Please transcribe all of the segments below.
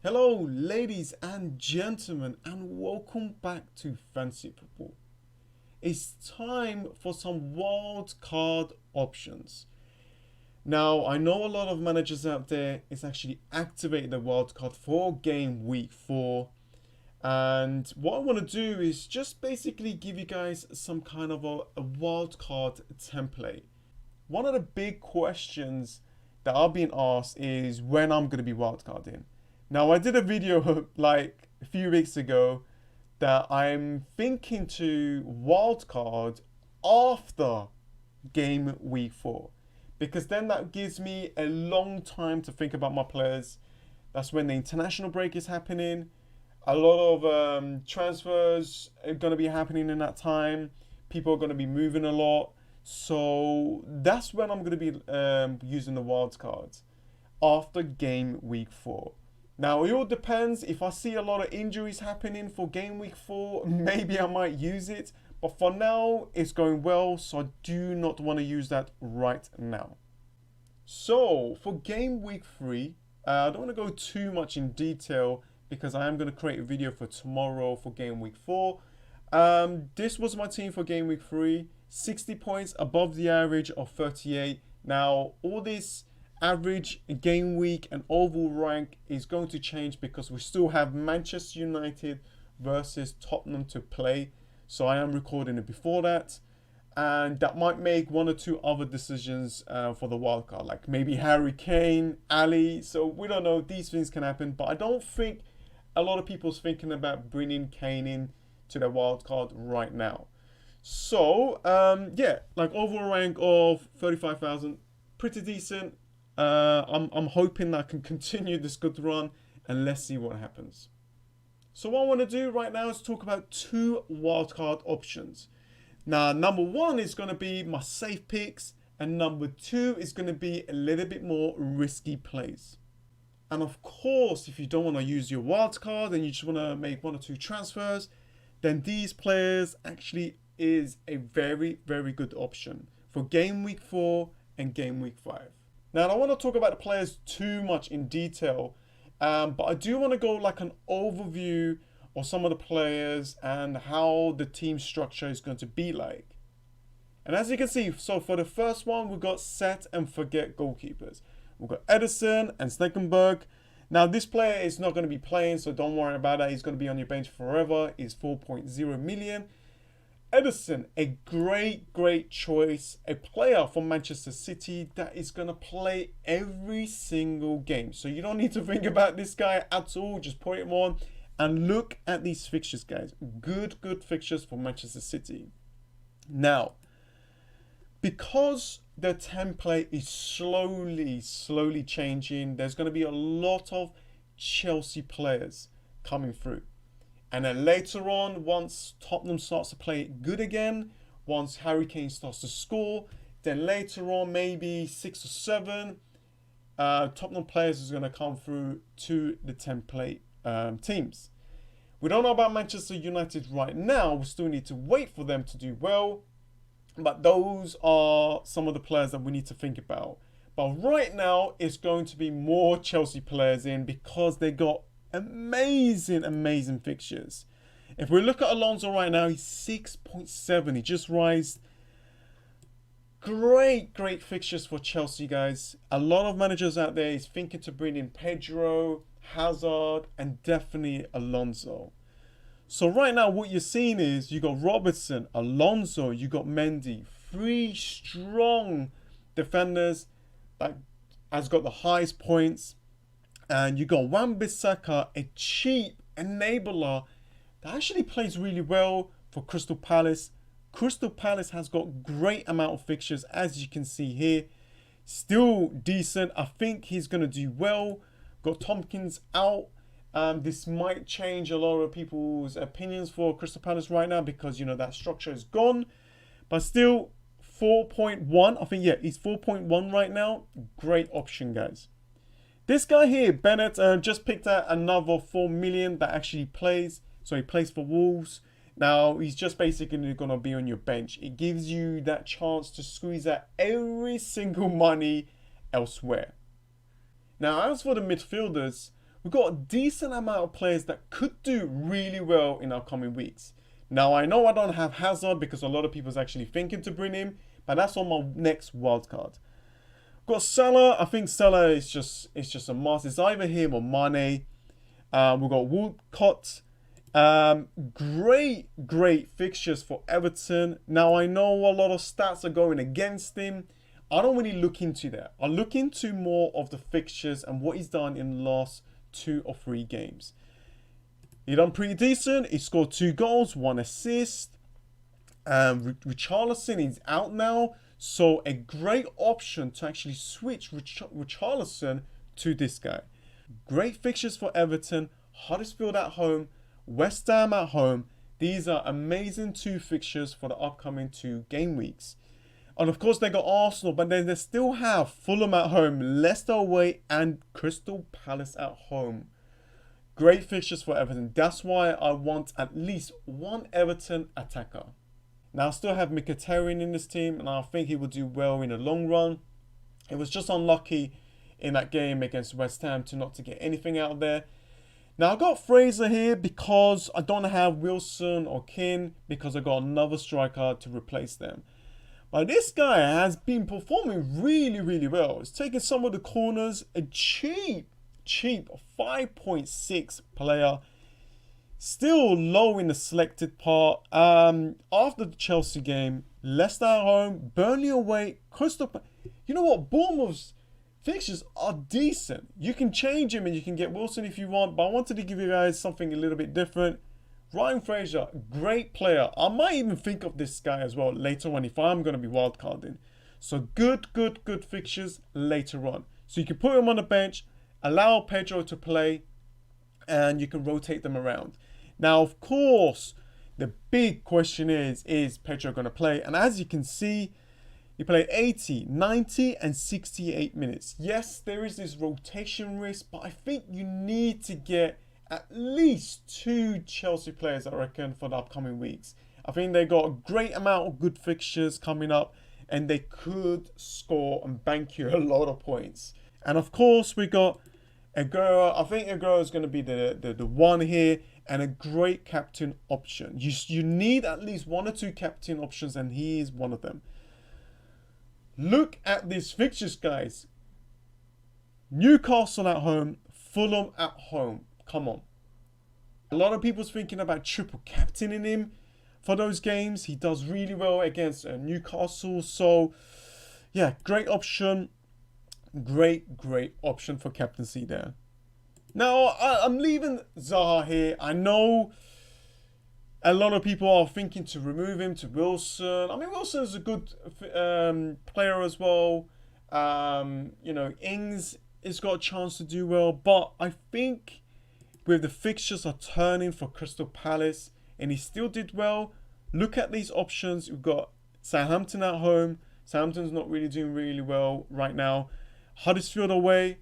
Hello, ladies and gentlemen, and welcome back to Fantasy Football. It's time for some wild card options. Now, I know a lot of managers out there is actually activating the wild card for game week 4. And what I want to do is just basically give you guys some kind of a wild card template. One of the big questions that I've been asked is when I'm going to be wildcarding. Now, I did a video like a few weeks ago that I'm thinking to wildcard after game week 4, because then that gives me a long time to think about my players. That's when the international break is happening. A lot of transfers are going to be happening in that time. People are going to be moving a lot. So that's when I'm going to be using the wildcards after game week 4. Now, it all depends. If I see a lot of injuries happening for game week 4, maybe I might use it. But for now, it's going well, so I do not want to use that right now. So, for game week 3, I don't want to go too much in detail because I am going to create a video for tomorrow for game week 4. This was my team for game week 3. 60 points above the average of 38. Now, all this average, game week and overall rank is going to change because we still have Manchester United versus Tottenham to play. So I am recording it before that, and that might make one or two other decisions for the wildcard, like maybe Harry Kane, Ali. So we don't know, these things can happen, but I don't think a lot of people's thinking about bringing Kane in to the wildcard right now. So yeah, like overall rank of 35,000, pretty decent. I'm hoping that I can continue this good run, and let's see what happens. So what I want to do right now is talk about 2 wildcard options. Now, number 1 is going to be my safe picks, and number 2 is going to be a little bit more risky plays. And of course, if you don't want to use your wildcard and you just want to make 1 or 2 transfers, then these players actually is a very, very good option for game week 4 and game week 5. Now, I don't want to talk about the players too much in detail, but I do want to go like an overview of some of the players and how the team structure is going to be like. And as you can see, so for the first one, we've got set and forget goalkeepers. We've got Edison and Sneckenberg. Now, this player is not going to be playing, so don't worry about that. He's going to be on your bench forever. He's 4.0 million. Edison, a great choice, a player from Manchester City that is going to play every single game. So you don't need to think about this guy at all. Just put him on and look at these fixtures, guys. Good fixtures for Manchester City. Now, because the template is slowly changing, there's going to be a lot of Chelsea players coming through. And then later on, once Tottenham starts to play good again, once Harry Kane starts to score, then later on, maybe 6 or 7 Tottenham players is going to come through to the template teams. We don't know about Manchester United right now. We still need to wait for them to do well. But those are some of the players that we need to think about. But right now, it's going to be more Chelsea players in because they got amazing fixtures. If we look at Alonso right now, he's 6.7. He just rised. Great fixtures for Chelsea, guys. A lot of managers out there is thinking to bring in Pedro, Hazard, and definitely Alonso. So right now, what you're seeing is you got Robertson, Alonso, you got Mendy, 3 strong defenders that has got the highest points. And you got Wan-Bissaka, a cheap enabler that actually plays really well for Crystal Palace. Crystal Palace has got great amount of fixtures, as you can see here. Still decent. I think he's going to do well. Got Tompkins out. This might change a lot of people's opinions for Crystal Palace right now because, you know, that structure is gone. But still, 4.1. I think, yeah, he's 4.1 right now. Great option, guys. This guy here, Bennett, just picked out another 4 million that actually plays. So he plays for Wolves. Now, he's just basically going to be on your bench. It gives you that chance to squeeze out every single money elsewhere. Now, as for the midfielders, we've got a decent amount of players that could do really well in our coming weeks. Now, I know I don't have Hazard because a lot of people's actually thinking to bring him, but that's on my next wildcard. Got Salah. I think Salah is just a must. It's either him or Mane. We've got Woodcott. Great fixtures for Everton. Now, I know a lot of stats are going against him. I don't really look into that. I look into more of the fixtures and what he's done in the last 2 or 3 games. He done pretty decent. He scored 2 goals, 1 assist. Richarlison is out now. So a great option to actually switch Richarlison to this guy. Great fixtures for Everton. Huddersfield at home. West Ham at home. These are amazing 2 fixtures for the upcoming 2 game weeks. And of course they got Arsenal, but then they still have Fulham at home, Leicester away, and Crystal Palace at home. Great fixtures for Everton. That's why I want at least one Everton attacker. Now I still have Mkhitaryan in this team, and I think he will do well in the long run. It was just unlucky in that game against West Ham to get anything out of there. Now I got Fraser here because I don't have Wilson or Keane because I got another striker to replace them. But this guy has been performing really well. He's taking some of the corners. A cheap 5.6 player. Still low in the selected part. After the Chelsea game, Leicester at home, Burnley away, Crystal Palace. You know what? Bournemouth's fixtures are decent. You can change him and you can get Wilson if you want. But I wanted to give you guys something a little bit different. Ryan Fraser, great player. I might even think of this guy as well later on if I'm going to be wildcarding. So good fixtures later on. So you can put him on the bench, allow Pedro to play, and you can rotate them around. Now, of course, the big question is Pedro going to play? And as you can see, he played 80, 90, and 68 minutes. Yes, there is this rotation risk, but I think you need to get at least 2 Chelsea players, I reckon, for the upcoming weeks. I think they got a great amount of good fixtures coming up, and they could score and bank you a lot of points. And of course, we got Aguero. I think Aguero is going to be the one here, and a great captain option. You need at least 1 or 2 captain options, and he is one of them. Look at these fixtures, guys. Newcastle at home, Fulham at home. Come on. A lot of people's thinking about triple captaining him for those games. He does really well against Newcastle. So, yeah, great option. Great option for captaincy there. Now, I'm leaving Zaha here. I know a lot of people are thinking to remove him to Wilson. I mean, Wilson is a good player as well. You know, Ings has got a chance to do well. But I think with the fixtures are turning for Crystal Palace, and he still did well. Look at these options. We've got Southampton at home. Southampton's not really doing really well right now. Huddersfield away,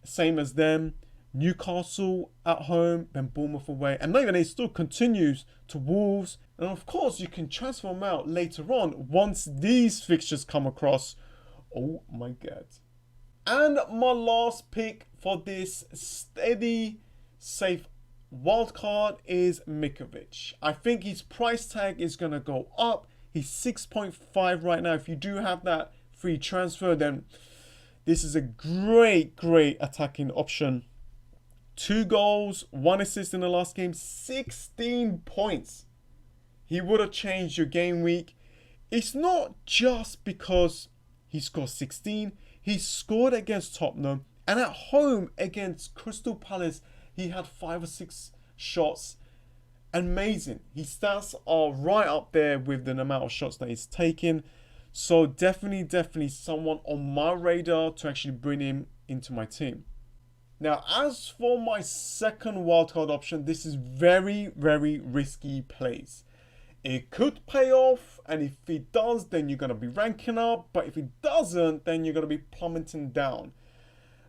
same as them. Newcastle at home, then Bournemouth away. And even it still continues to Wolves. And of course, you can transfer them out later on once these fixtures come across. Oh my God. And my last pick for this steady, safe wildcard is Mikovic. I think his price tag is going to go up. He's 6.5 right now. If you do have that free transfer, then this is a great attacking option. 2 goals, 1 assist in the last game, 16 points. He would have changed your game week. It's not just because he scored 16. He scored against Tottenham, and at home against Crystal Palace, he had 5 or 6 shots. Amazing. His stats are right up there with the amount of shots that he's taken. So definitely someone on my radar to actually bring him into my team. Now, as for my second wildcard option, this is very risky plays. It could pay off, and if it does, then you're going to be ranking up. But if it doesn't, then you're going to be plummeting down.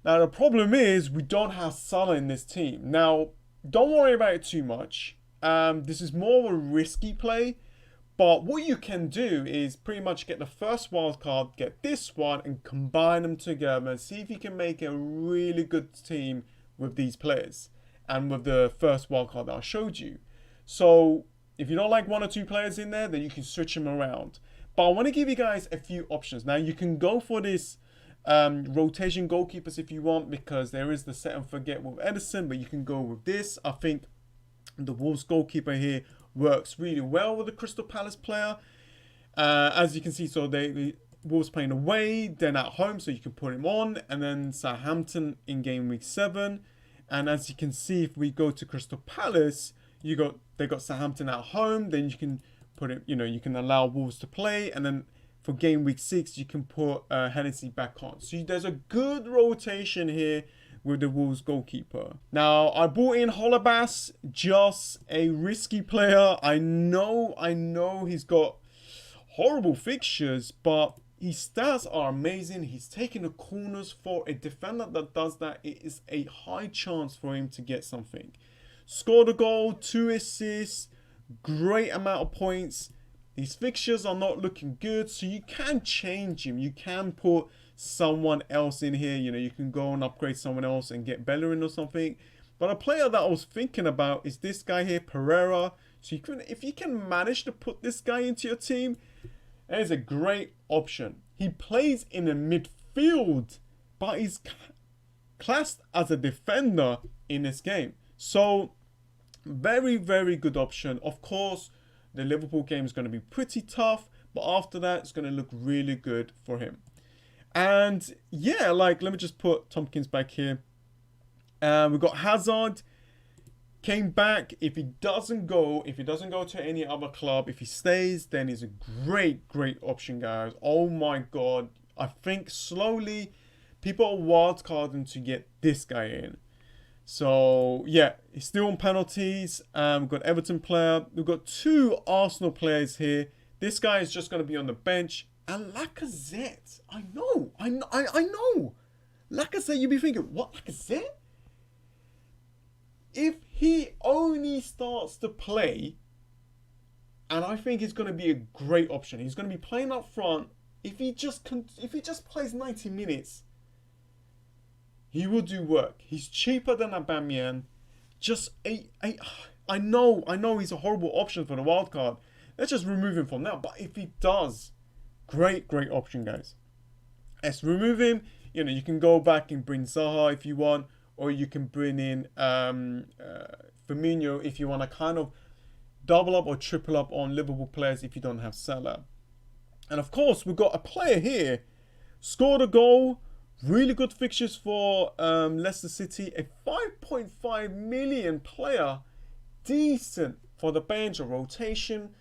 Now, the problem is we don't have Salah in this team. Now, don't worry about it too much. This is more of a risky play. But what you can do is pretty much get the first wildcard, get this one, and combine them together and see if you can make a really good team with these players and with the first wildcard that I showed you. So if you don't like one or two players in there, then you can switch them around. But I want to give you guys a few options. Now you can go for this rotation goalkeepers if you want, because there is the set and forget with Edison, but you can go with this. I think the Wolves goalkeeper here works really well with the Crystal Palace player. As you can see, so the Wolves playing away, then at home, so you can put him on, and then Southampton in game week 7. And as you can see, if we go to Crystal Palace, they got Southampton at home, then you can put it, you can allow Wolves to play, and then for game week 6, you can put Hennessy back on. So there's a good rotation here with the Wolves goalkeeper. Now, I brought in Holebas, just a risky player. I know he's got horrible fixtures, but his stats are amazing. He's taking the corners. For a defender that does that, it is a high chance for him to get something. Scored a goal, 2 assists, great amount of points. These fixtures are not looking good, so you can change him. You can put someone else in here. You can go and upgrade someone else and get Bellerin or something. But a player that I was thinking about is this guy here, Pereira. So if you can manage to put this guy into your team, that is a great option. He plays in the midfield, but he's classed as a defender in this game. So very, very good option. Of course, the Liverpool game is going to be pretty tough, but after that, it's going to look really good for him. And yeah, let me just put Tompkins back here. We've got Hazard. Came back. If he doesn't go to any other club, if he stays, then he's a great option, guys. Oh my god. I think slowly people are wildcarding to get this guy in. So yeah, he's still on penalties. We've got Everton player. We've got 2 Arsenal players here. This guy is just going to be on the bench. And Lacazette. I know. Lacazette, you'd be thinking, what, Lacazette? If he only starts to play, and I think it's going to be a great option. He's going to be playing up front. If he just plays 90 minutes, he will do work. He's cheaper than Aubameyang. I know he's a horrible option for the wild card. Let's just remove him from now. But if he does, great option, guys. Let's remove him. You can go back and bring Zaha if you want. Or you can bring in Firmino if you want to kind of double up or triple up on Liverpool players if you don't have Salah. And of course, we've got a player here. Scored a goal. Really good fixtures for Leicester City. A 5.5 million player. Decent for the bench or rotation.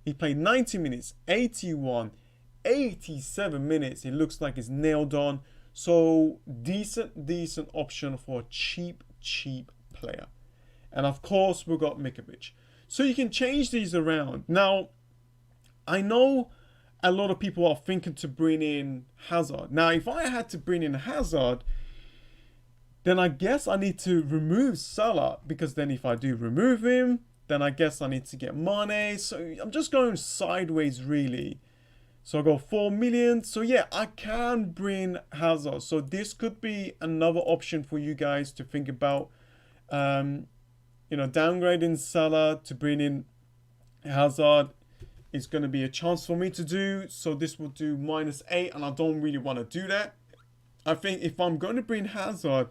He played 90 minutes, 81, 87 minutes. It looks like it's nailed on. So decent option for a cheap player. And of course, we've got Mikovic. So you can change these around. Now, I know a lot of people are thinking to bring in Hazard. Now, if I had to bring in Hazard, then I guess I need to remove Salah. Because then if I do remove him, then I guess I need to get Mane. So I'm just going sideways, really. So I go 4 million. So yeah, I can bring Hazard. So this could be another option for you guys to think about. Downgrading Salah to bring in Hazard is going to be a chance for me to do. So this will do -8, and I don't really want to do that. I think if I'm going to bring Hazard,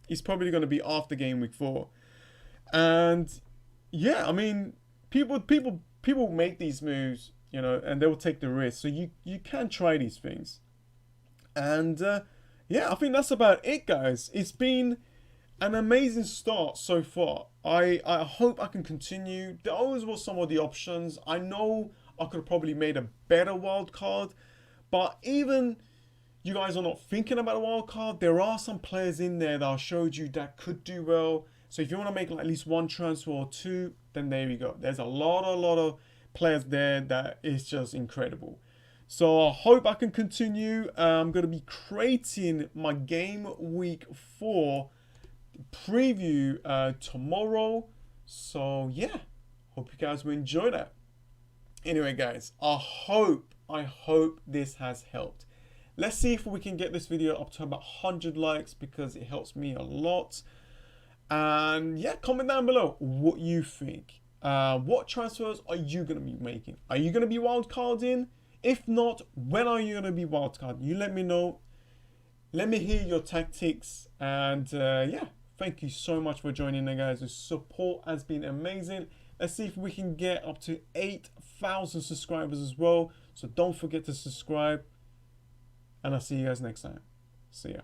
it's probably going to be after game week 4. And yeah, I mean, people make these moves. And they will take the risk. So you can try these things. And yeah, I think that's about it, guys. It's been an amazing start so far. I hope I can continue. Those were some of the options. I know I could have probably made a better wild card. But even you guys are not thinking about a wild card, there are some players in there that I showed you that could do well. So if you want to make at least 1 transfer or 2, then there we go. There's a lot of players there that is just incredible. So I hope I can continue. I'm going to be creating my game week 4 preview tomorrow. So yeah, hope you guys will enjoy that. Anyway, guys, I hope this has helped. Let's see if we can get this video up to about 100 likes, because it helps me a lot. And yeah, comment down below what you think. What transfers are you going to be making? Are you going to be wildcarding? If not, when are you going to be wildcarding? You let me know. Let me hear your tactics. And yeah, thank you so much for joining in, guys. The support has been amazing. Let's see if we can get up to 8,000 subscribers as well. So don't forget to subscribe. And I'll see you guys next time. See ya.